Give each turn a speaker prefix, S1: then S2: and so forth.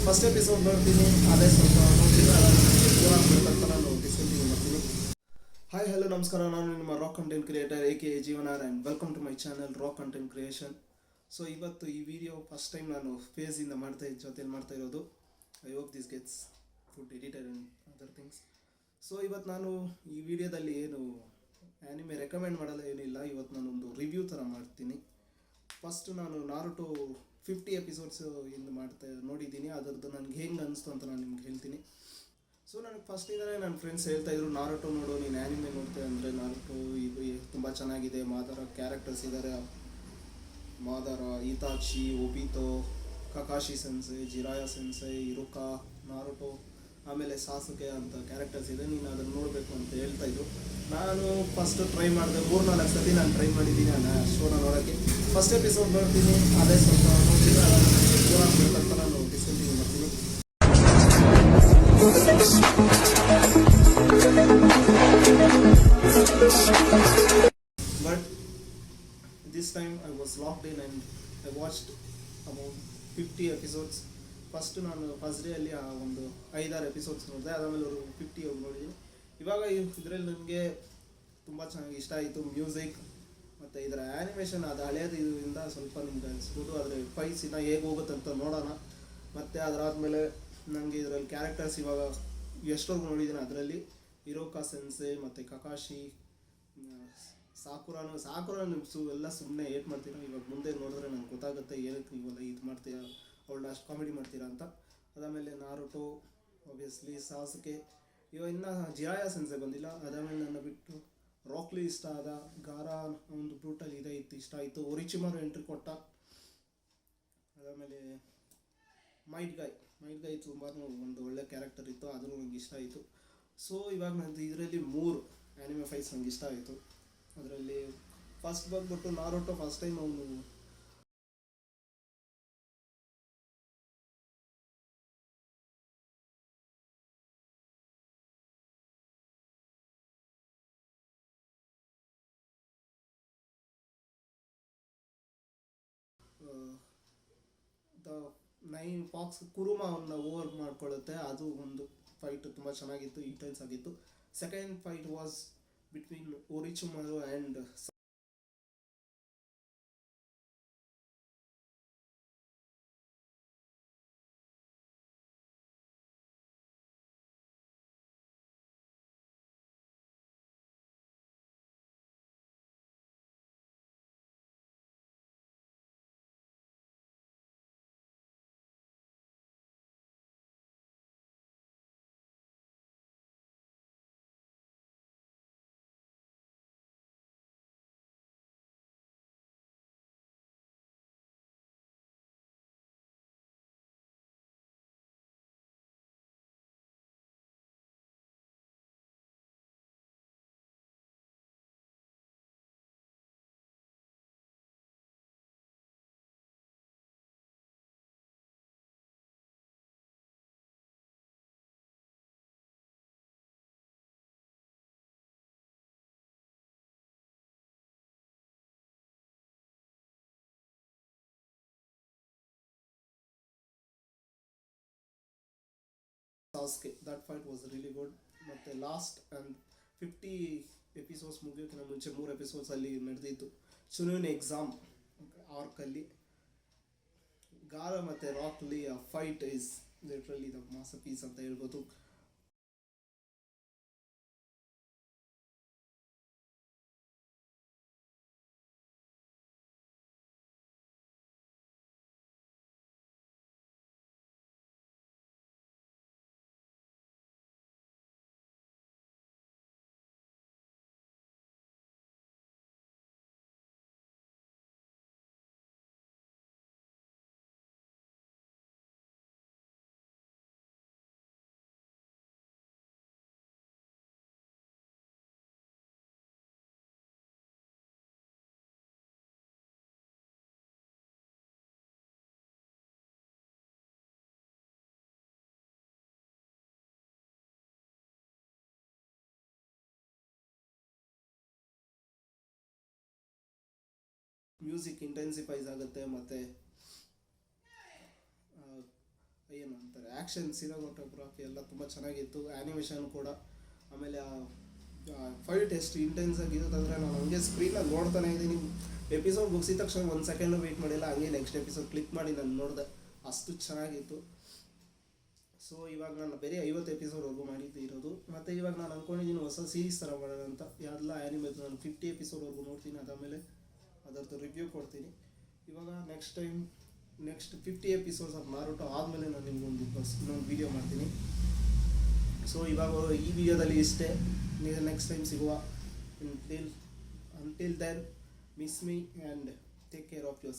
S1: First episode ನೋಡ್ತೀನಿ, ಅದೇ ಸ್ವಲ್ಪ ನೋಡ್ತೀನಿ, ಅದನ್ನು ಪೂರ ಬೇಕಂತ ನಾನು ಡಿಸ್ಕಂಟಿನ್ಯೂ ಮಾಡ್ತೀನಿ. ಹಾಯ್ ಹಲೋ ನಮಸ್ಕಾರ, ನಾನು ನಿಮ್ಮ rock content creator A K ಜೀವನಾರ್ and welcome to my channel rock content creation. So ಇವತ್ತು ಈ ವಿಡಿಯೋ ಫಸ್ಟ್ ಟೈಮ್ ನಾನು ಫೇಸಿಂದ ಜೊತೆಲಿ ಮಾಡ್ತಾ ಇರೋದು. I hope this gets food editor and other things. So ಇವತ್ತು ನಾನು ಈ ವಿಡಿಯೋದಲ್ಲಿ ಏನು ಆ್ಯನಿಮೆ ರೆಕಮೆಂಡ್ ಮಾಡಲ್ಲ ಏನಿಲ್ಲ, ಇವತ್ತು ನಾನೊಂದು ರಿವ್ಯೂ ಥರ ಮಾಡ್ತೀನಿ. ಫಸ್ಟ್ ನಾನು ನಾರುಟೋ 50 ಎಪಿಸೋಡ್ಸ್ ಇಂದ ನೋಡಿದ್ದೀನಿ, ಅದರದ್ದು ನನಗೆ ಹೆಂಗೆ ಅನಿಸ್ತು ಅಂತ ನಾನು ನಿಮ್ಗೆ ಹೇಳ್ತೀನಿ. ಸೊ ನನಗೆ ಫಸ್ಟಿಂದಲೇ ನನ್ನ ಫ್ರೆಂಡ್ಸ್ ಹೇಳ್ತಾಯಿದ್ರು, ನಾರುಟೋ ನೋಡು, ನೀನು ಆ್ಯನಿಮೆ ನೋಡ್ತೇವೆ ಅಂದರೆ ನಾರುಟೋ ಇದು ತುಂಬ ಚೆನ್ನಾಗಿದೆ, ಮಾದರ ಕ್ಯಾರೆಕ್ಟರ್ಸ್ ಇದ್ದಾರೆ, ಮಾದರ, ಇತಾಚಿ, ಒಬಿತೋ, ಕಕಾಶಿ ಸೆನ್ಸೈ, ಜಿರಾಯ ಸೆನ್ಸೈ, ಇರುಕಾ, ನಾರುಟೋ, ಆಮೇಲೆ ಸಾಸುಕೆ ಅಂತ ಕ್ಯಾರೆಕ್ಟರ್ಸ್ ಇದೆ, ನೀನು ಅದನ್ನು ನೋಡಬೇಕು ಅಂತ ಹೇಳ್ತಾಯಿದ್ರು. ನಾನು ಫಸ್ಟ್ ಟ್ರೈ ಮಾಡಿದೆ, 3-4 ಸತಿ ನಾನು ಟ್ರೈ ಮಾಡಿದ್ದೀನಿ ಆ ಶೋನ ನೋಡೋಕ್ಕೆ. ಫಸ್ಟ್ ಎಪಿಸೋಡ್ ನೋಡ್ತೀನಿ, ಅದೇ ಸ್ವಲ್ಪ ನೋಡ್ತೀನಿ, ಅದನ್ನು ಪೂರ ಬೇಕಂತ ನಾನು ಡಿಸ್ಕಂಟಿನ್ಯೂ ಮಾಡ್ತೀನಿ. But this time I was locked in and I watched about 50 episodes. First ನಾನು ಫಸ್ಟ್ ಡೇಯಲ್ಲಿ ಒಂದು 5-6 ಎಪಿಸೋಡ್ಸ್ ನೋಡಿದೆ, ಅದಾದಮೇಲೆ ಅವರು 50 ನೋಡಿದ್ದೀನಿ. ಇವಾಗ ಇದರಲ್ಲಿ ನನಗೆ ತುಂಬ ಚೆನ್ನಾಗಿ ಇಷ್ಟ ಆಯಿತು ಮ್ಯೂಸಿಕ್ ಮತ್ತು ಇದರ ಆ್ಯನಿಮೇಷನ್. ಅದು ಹಳೆಯದು ಇದರಿಂದ ಸ್ವಲ್ಪ ನಿಮ್ಗೆ ಅನಿಸ್ಬೋದು, ಆದರೆ ಫೈಟ್ಸ್ ಹೇಗೆ ಹೋಗುತ್ತಂತ ನೋಡೋಣ. ಮತ್ತು ಅದರಾದಮೇಲೆ ನನಗೆ ಇದರಲ್ಲಿ ಕ್ಯಾರೆಕ್ಟರ್ಸ್ ಇವಾಗ ಎಷ್ಟೊಂದು ನೋಡಿದ್ದೀನಿ, ಅದರಲ್ಲಿ ಇರೋಕಾ ಸೆನ್ಸೆ ಮತ್ತು ಕಕಾಶಿ, ಸಾಕುರಾನು ಎಲ್ಲ ಸುಮ್ಮನೆ ಏಟ್ ಮಾಡ್ತೀರಾ. ಇವಾಗ ಮುಂದೆ ನೋಡಿದ್ರೆ ನನಗೆ ಗೊತ್ತಾಗುತ್ತೆ ಏನಕ್ಕೆ ನೀವೆಲ್ಲ ಇದು ಮಾಡ್ತೀರಾ, ಅವಳನ್ನ ಅಷ್ಟು ಕಾಮಿಡಿ ಮಾಡ್ತೀರಾ ಅಂತ. ಅದಾದಮೇಲೆ ನಾರುಟೋ, ಆಬ್ವಿಯಸ್ಲಿ ಸಾಸುಕೆ, ಇವಾಗ ಇನ್ನು ಜಿರಾಯ ಸೆನ್ಸೆ ಬಂದಿಲ್ಲ. ಅದಾದಮೇಲೆ ನನ್ನ ಬಿಟ್ಟು ರಾಕ್ಲಿ ಇಷ್ಟ ಆದ, ಗಾರಾ ಒಂದು ಬ್ರೂಟಲ್ ಇಷ್ಟ ಆಯಿತು, ಒರಿಚಿಮಾರು ಎಂಟ್ರಿ ಕೊಟ್ಟ. ಅದಾದಮೇಲೆ ಮೈಟ್ ಗೈ ತುಂಬ ಒಂದು ಒಳ್ಳೆ ಕ್ಯಾರೆಕ್ಟರ್ ಇತ್ತು, ಅದು ನನಗೆ ಇಷ್ಟ ಆಯಿತು. ಸೊ ಇವಾಗ ನಂದು ಇದರಲ್ಲಿ 3 ಆ್ಯನಿಮೆ ಫೈಟ್ಸ್ ನನಗೆ ಇಷ್ಟ ಆಯಿತು. ಅದರಲ್ಲಿ ಫಸ್ಟ್ ಬಂದ್ಬಿಟ್ಟು ನಾರುಟೋ. ಫಸ್ಟ್ ಟೈಮ್ ಅವನು ದ 9 ಫಾಕ್ಸ್ ಕುರುಮಾ ಅವನ್ನ ಓವರ್ ಮಾಡ್ಕೊಳ್ಳುತ್ತೆ, ಅದು ಒಂದು ಫೈಟ್ ತುಂಬ ಚೆನ್ನಾಗಿತ್ತು, ಇಂಟೆನ್ಸ್ ಆಗಿತ್ತು. Second fight was between Orochimaru and Sasuke. That fight was really good. ಮತ್ತು ಲಾಸ್ಟ್ ಆ್ಯಂಡ್ 50 ಎಪಿಸೋಡ್ಸ್ ಮುಗಿಯೋಕ್ಕಿಂತ ಮುಂಚೆ 3 ಎಪಿಸೋಡ್ಸಲ್ಲಿ ನಡೆದಿತ್ತು ಚುನೂನ್ ಎಕ್ಸಾಮ್ ಆರ್ಕಲ್ಲಿ ಗಾರ ಮತ್ತು Rock Lee fight is literally the masterpiece ಅಂತ ಹೇಳ್ಬೋದು. ಮ್ಯೂಸಿಕ್ ಇಂಟೆನ್ಸಿಫೈಸ್ ಆಗುತ್ತೆ. ಮತ್ತು ಏನು ಅಂತಾರೆ ಆ್ಯಕ್ಷನ್ ಸಿನಿಮಾಟೋಗ್ರಫಿ ಎಲ್ಲ ತುಂಬ ಚೆನ್ನಾಗಿತ್ತು, ಆ್ಯನಿಮೇಷನ್ ಕೂಡ. ಆಮೇಲೆ ಫೈಟ್ ಎಷ್ಟು ಇಂಟೆನ್ಸ್ ಆಗಿರುತ್ತೆ ಅಂದರೆ ನಾನು ಹಂಗೆ ಸ್ಕ್ರೀನಲ್ಲಿ ನೋಡ್ತಾನೆ ಇದ್ದೀನಿ. ಎಪಿಸೋಡ್ ಮುಗಿಸಿದ ತಕ್ಷಣ ಒಂದು ಸೆಕೆಂಡು ವೆಯ್ಟ್ ಮಾಡಿಲ್ಲ, ಹಂಗೆ ನೆಕ್ಸ್ಟ್ ಎಪಿಸೋಡ್ ಕ್ಲಿಕ್ ಮಾಡಿ ನಾನು ನೋಡಿದೆ, ಅಷ್ಟು ಚೆನ್ನಾಗಿತ್ತು. ಸೊ ಇವಾಗ ನಾನು ಬೇರೆ 50 ಎಪಿಸೋಡ್ವರೆಗೂ ಮಾಡಿರೋದು. ಮತ್ತು ಇವಾಗ ನಾನು ಅಂದ್ಕೊಂಡಿದ್ದೀನಿ ಹೊಸ ಸೀರೀಸ್ ಥರ ಮಾಡೋಣ ಅಂತ. ಎಲ್ಲ ಆ್ಯನಿಮೇದು ನಾನು 50 ಎಪಿಸೋಡ್ವರೆಗೂ ನೋಡ್ತೀನಿ, ಅದಾದಮೇಲೆ ಅದರದ್ದು ರಿವ್ಯೂ ಕೊಡ್ತೀನಿ. ಇವಾಗ ನೆಕ್ಸ್ಟ್ 50 ಎಪಿಸೋಡ್ಸ್ ಆಫ್ ನಾರುಟೋ ಆದಮೇಲೆ ನಾನು ನಿಮ್ಗೊಂದು ಇನ್ನೊಂದು ವೀಡಿಯೋ ಮಾಡ್ತೀನಿ. ಸೊ ಇವಾಗ ಈ ವಿಡಿಯೋದಲ್ಲಿ ಇಷ್ಟೇ. ನೆಕ್ಸ್ಟ್ ಟೈಮ್ ಸಿಗುವ. Until then miss me and take care of your